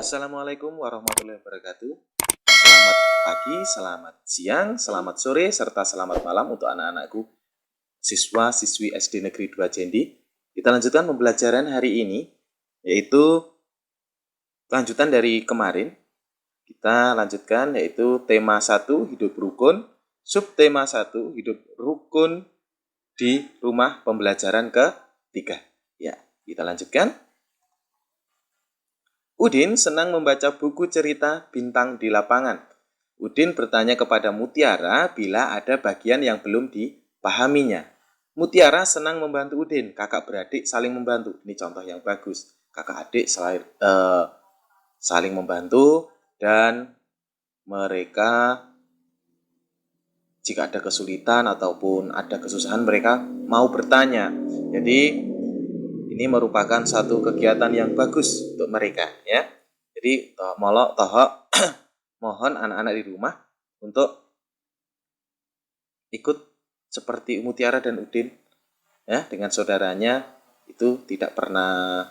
Assalamualaikum warahmatullahi wabarakatuh. Selamat pagi, selamat siang, selamat sore, serta selamat malam untuk anak-anakku siswa-siswi SD Negeri 2 Jendi. Kita lanjutkan pembelajaran hari ini, yaitu lanjutan dari kemarin. Kita lanjutkan yaitu tema 1, hidup rukun, subtema 1, hidup rukun di rumah pembelajaran ke-3. Ya, kita lanjutkan. Udin senang membaca buku cerita Bintang di Lapangan. Udin bertanya kepada Mutiara bila ada bagian yang belum dipahaminya. Mutiara senang membantu Udin. Kakak beradik saling membantu. Ini contoh yang bagus. Kakak adik saling membantu dan mereka jika ada kesulitan ataupun ada kesusahan mereka mau bertanya. Jadi ini merupakan satu kegiatan yang bagus untuk mereka, ya. Jadi mohon anak-anak di rumah untuk ikut seperti Mutiara dan Udin, ya, dengan saudaranya itu tidak pernah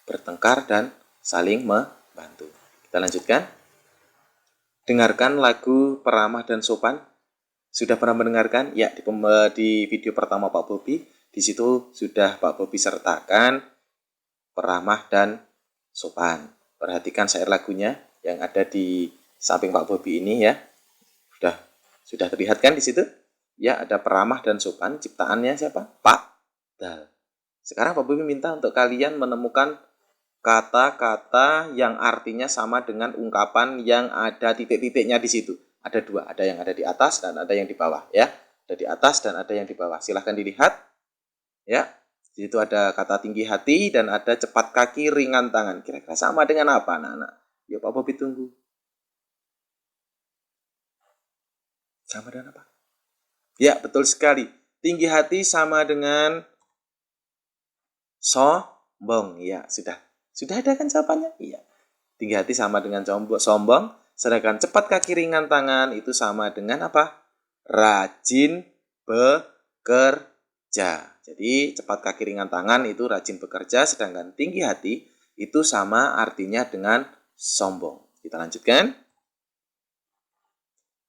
bertengkar dan saling membantu. Kita lanjutkan. Dengarkan lagu Peramah dan Sopan. Sudah pernah mendengarkan? Ya, di video pertama Pak Bobi. Di situ sudah Pak Bobi sertakan Peramah dan Sopan. Perhatikan syair lagunya yang ada di samping Pak Bobi ini, ya. Sudah terlihat kan di situ? Ya, ada Peramah dan Sopan. Ciptaannya siapa? Pak Dal. Sekarang Pak Bobi minta untuk kalian menemukan kata-kata yang artinya sama dengan ungkapan yang ada titik-titiknya di situ. Ada dua, ada yang ada di atas dan ada yang di bawah, ya. Ada di atas dan ada yang di bawah. Silahkan dilihat. Ya, di situ ada kata tinggi hati dan ada cepat kaki, ringan tangan. Kira-kira sama dengan apa, anak-anak? Ya, Pak Bobi tunggu. Sama dengan apa? Ya, betul sekali. Tinggi hati sama dengan sombong. Ya, sudah. Sudah ada kan jawabannya? Iya. Tinggi hati sama dengan sombong. Sedangkan cepat kaki, ringan tangan itu sama dengan apa? Rajin bekerja. Jadi cepat kaki ringan tangan itu rajin bekerja, sedangkan tinggi hati itu sama artinya dengan sombong. Kita lanjutkan.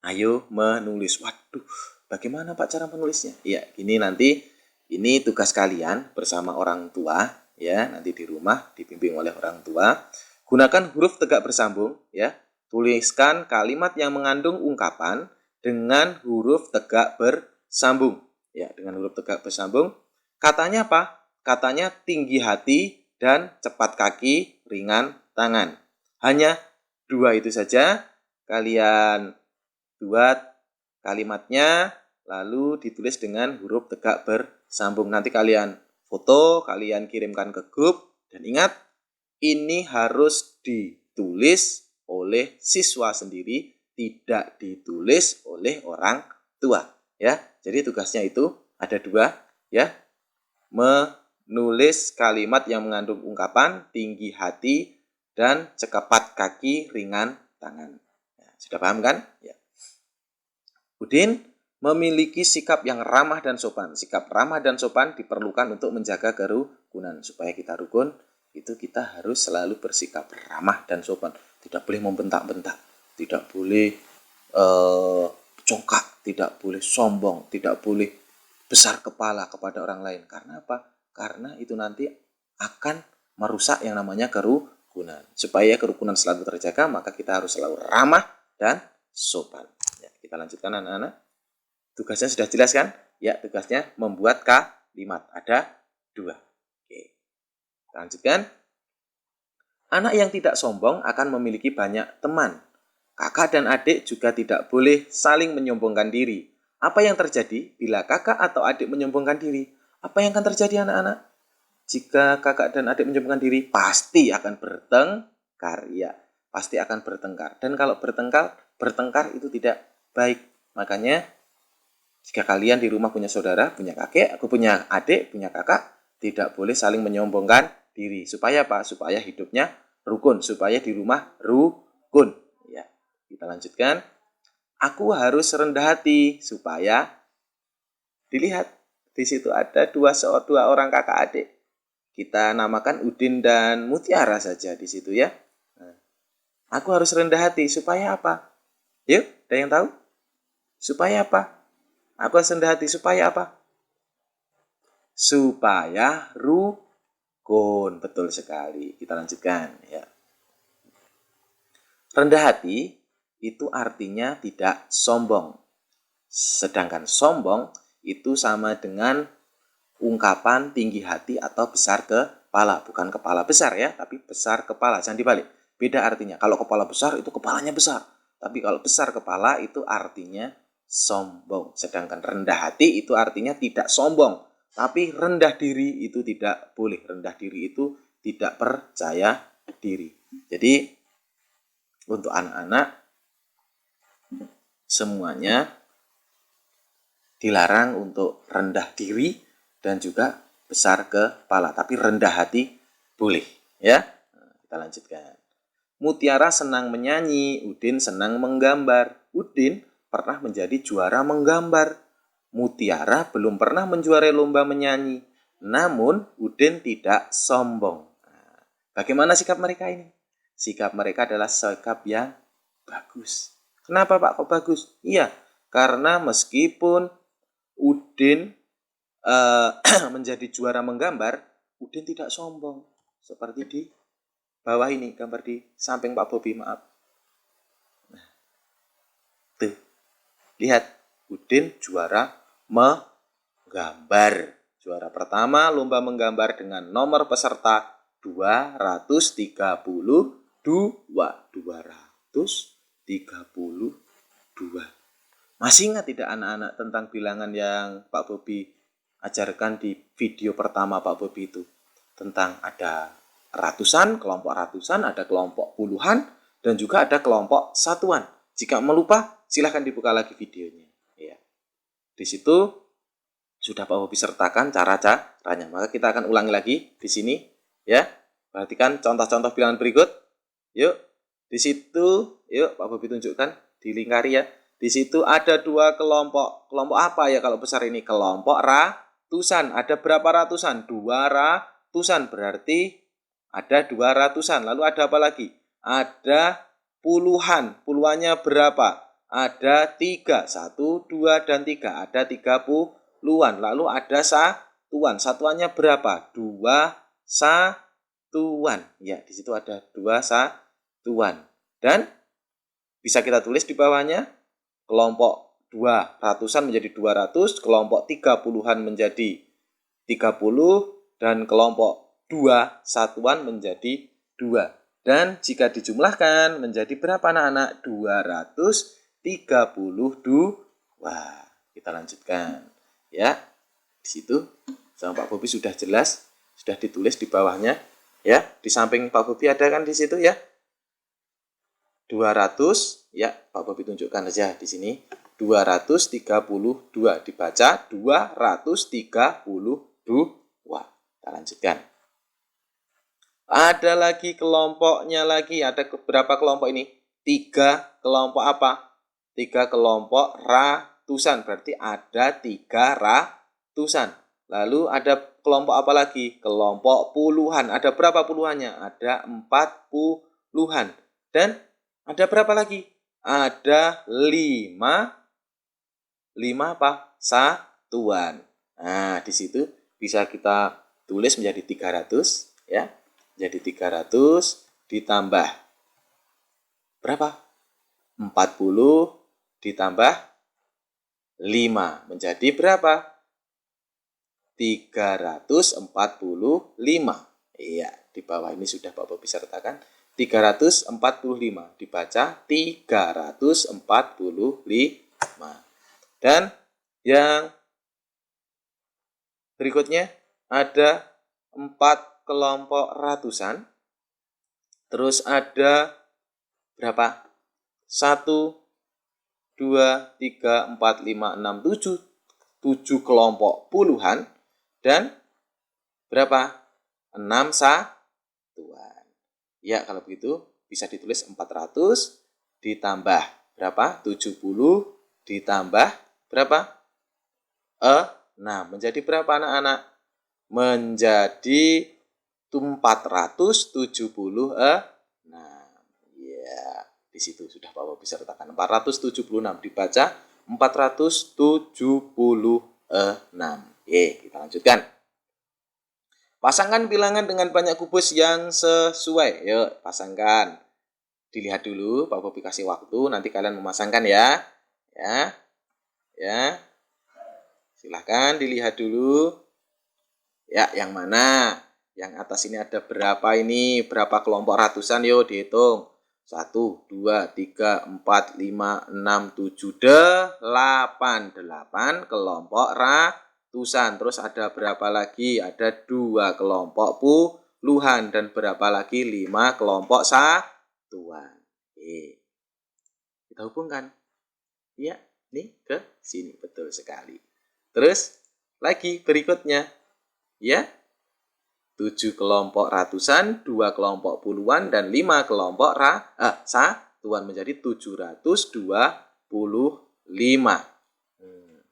Ayo menulis. Waduh, bagaimana Pak cara menulisnya? Ya, ini nanti ini tugas kalian bersama orang tua, ya, nanti di rumah dibimbing oleh orang tua. Gunakan huruf tegak bersambung, ya. Tuliskan kalimat yang mengandung ungkapan dengan huruf tegak bersambung. Ya, dengan huruf tegak bersambung. Katanya apa? Katanya tinggi hati dan cepat kaki, ringan tangan. Hanya dua itu saja. Kalian buat kalimatnya, lalu ditulis dengan huruf tegak bersambung. Nanti kalian foto, kalian kirimkan ke grup. Dan ingat, ini harus ditulis oleh siswa sendiri, tidak ditulis oleh orang tua. Ya, jadi tugasnya itu ada dua, ya. Menulis kalimat yang mengandung ungkapan tinggi hati dan cepat kaki, ringan tangan. Ya, sudah paham kan? Ya. Udin memiliki sikap yang ramah dan sopan. Sikap ramah dan sopan diperlukan untuk menjaga kerukunan. Supaya kita rukun, itu kita harus selalu bersikap ramah dan sopan. Tidak boleh membentak-bentak, tidak boleh congkak, tidak boleh sombong, tidak boleh besar kepala kepada orang lain. Karena apa? Karena itu nanti akan merusak yang namanya kerukunan. Supaya kerukunan selalu terjaga, maka kita harus selalu ramah dan sopan. Ya, kita lanjutkan anak-anak. Tugasnya sudah jelas kan? Ya, tugasnya membuat kalimat. Ada dua. Oke. Kita lanjutkan. Anak yang tidak sombong akan memiliki banyak teman. Kakak dan adik juga tidak boleh saling menyombongkan diri. Apa yang terjadi bila kakak atau adik menyombongkan diri? Apa yang akan terjadi anak-anak? Jika kakak dan adik menyombongkan diri, pasti akan bertengkar. Ya, pasti akan bertengkar. Dan kalau bertengkar itu tidak baik. Makanya, jika kalian di rumah punya saudara, punya kakek, aku punya adik, punya kakak, tidak boleh saling menyombongkan diri. Supaya apa? Supaya hidupnya rukun. Supaya di rumah rukun. Ya, kita lanjutkan. Aku harus rendah hati supaya dilihat di situ ada dua orang kakak adik. Kita namakan Udin dan Mutiara saja di situ, ya. Nah, Aku harus rendah hati supaya apa? Yuk, ada yang tahu? Supaya apa? Aku harus rendah hati supaya apa? Supaya rukun. Betul sekali. Kita lanjutkan ya. Rendah hati itu artinya tidak sombong. Sedangkan sombong itu sama dengan ungkapan tinggi hati atau besar kepala. Bukan kepala besar ya, tapi besar kepala. Jangan dibalik. Beda artinya. Kalau kepala besar itu kepalanya besar. Tapi kalau besar kepala itu artinya sombong. Sedangkan rendah hati itu artinya tidak sombong. Tapi rendah diri itu tidak boleh. Rendah diri itu tidak percaya diri. Jadi untuk anak-anak semuanya dilarang untuk rendah diri dan juga besar kepala. Tapi rendah hati boleh. Ya, kita lanjutkan. Mutiara senang menyanyi, Udin senang menggambar. Udin pernah menjadi juara menggambar. Mutiara belum pernah menjuarai lomba menyanyi. Namun Udin tidak sombong. Bagaimana sikap mereka ini? Sikap mereka adalah sikap yang bagus. Kenapa Pak kok bagus? Iya, karena meskipun Udin menjadi juara menggambar, Udin tidak sombong. Seperti di bawah ini, gambar di samping Pak Bobi, maaf. Nah, tuh, lihat, Udin juara menggambar. Juara pertama lomba menggambar dengan nomor peserta 232. 232. Masih ingat tidak anak-anak tentang bilangan yang Pak Bobi ajarkan di video pertama Pak Bobi itu? Tentang ada ratusan, kelompok ratusan, ada kelompok puluhan, dan juga ada kelompok satuan. Jika melupa, silahkan dibuka lagi videonya. Ya. Di situ sudah Pak Bobi sertakan cara-caranya. Maka kita akan ulangi lagi di sini. Ya, perhatikan contoh-contoh bilangan berikut. Yuk, di situ, yuk Pak Bobi tunjukkan, dilingkari ya. Di situ ada dua kelompok. Kelompok apa ya kalau besar ini? Kelompok ratusan. Ada berapa ratusan? 200-an. Berarti ada 200-an. Lalu ada apa lagi? Ada puluhan. Puluhannya berapa? Ada 3. 1, 2, dan 3. Ada 30-an. Lalu ada satuan. Satuannya berapa? 2 satuan. Ya, di situ ada 2 satuan. Dan bisa kita tulis di bawahnya, kelompok 200-an menjadi 200, kelompok 30-an menjadi 30, dan kelompok 2 satuan menjadi 2. Dan jika dijumlahkan menjadi berapa anak-anak? 232. Wah, kita lanjutkan. Ya, di situ sama Pak Bobi sudah jelas, sudah ditulis di bawahnya. Ya, di samping Pak Bobi ada kan di situ ya. 200, ya Pak Bobi tunjukkan saja di sini. 232 dibaca 232. Kita lanjutkan. Ada lagi kelompoknya lagi. Ada berapa kelompok ini? 3 kelompok apa? 3 kelompok ratusan. Berarti ada 3 ratusan. Lalu ada kelompok apa lagi? Kelompok puluhan. Ada berapa puluhannya? Ada 40-an. Dan ada berapa lagi? Ada 5 apa? Satuan. Nah, di situ bisa kita tulis menjadi 300 ya. Jadi 300 ditambah berapa? 40 ditambah 5 menjadi berapa? 345. Iya, di bawah ini sudah Pak Bobi sertakan. 345 dibaca 345. Dan yang berikutnya ada 4 kelompok ratusan. Terus ada berapa? 1, 2, 3, 4, 5, 6, 7. 7 kelompok puluhan. Dan berapa? 6 satuan. Ya, kalau begitu bisa ditulis 400 ditambah berapa? 70 ditambah berapa? 6. Menjadi berapa anak-anak? Menjadi 476. Ya, di situ sudah Bapak bisa letakkan 476 dibaca 476. Kita lanjutkan. Pasangkan bilangan dengan banyak kubus yang sesuai. Yuk, pasangkan. Dilihat dulu, Pak Bobi kasih waktu, nanti kalian memasangkan ya. Ya. Silahkan dilihat dulu. Ya, yang mana? Yang atas ini ada berapa ini? Berapa kelompok ratusan? Yuk, dihitung. 1, 2, 3, 4, 5, 6, 7, 8. 8 kelompok ratusan. Terus ada berapa lagi? Ada 2 kelompok puluhan. Dan berapa lagi? 5 kelompok satuan. Kita hubungkan. Ya, nih ke sini. Betul sekali. Terus lagi berikutnya. Ya, 7 kelompok ratusan, 2 kelompok puluhan, dan 5 kelompok satuan menjadi 725.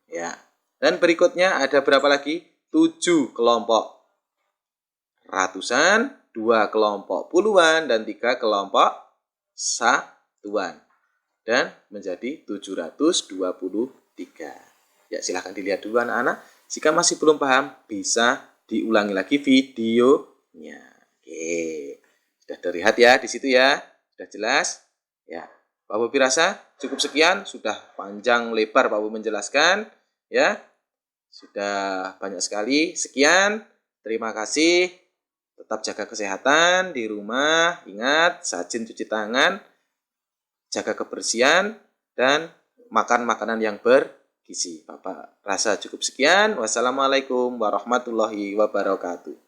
Ya. Dan berikutnya ada berapa lagi? 7 kelompok ratusan, 2 kelompok puluhan, dan 3 kelompok satuan. Dan menjadi 723. Ya, silahkan dilihat dulu anak-anak. Jika masih belum paham, bisa diulangi lagi videonya. Sudah terlihat ya di situ ya? Sudah jelas? Ya, Pak Bobi rasa cukup sekian. Sudah panjang lebar Pak Bobi menjelaskan. Ya, sudah banyak sekali. Sekian, terima kasih. Tetap jaga kesehatan di rumah. Ingat, rajin cuci tangan, jaga kebersihan, dan makan makanan yang bergizi. Bapak rasa cukup sekian. Wassalamualaikum warahmatullahi wabarakatuh.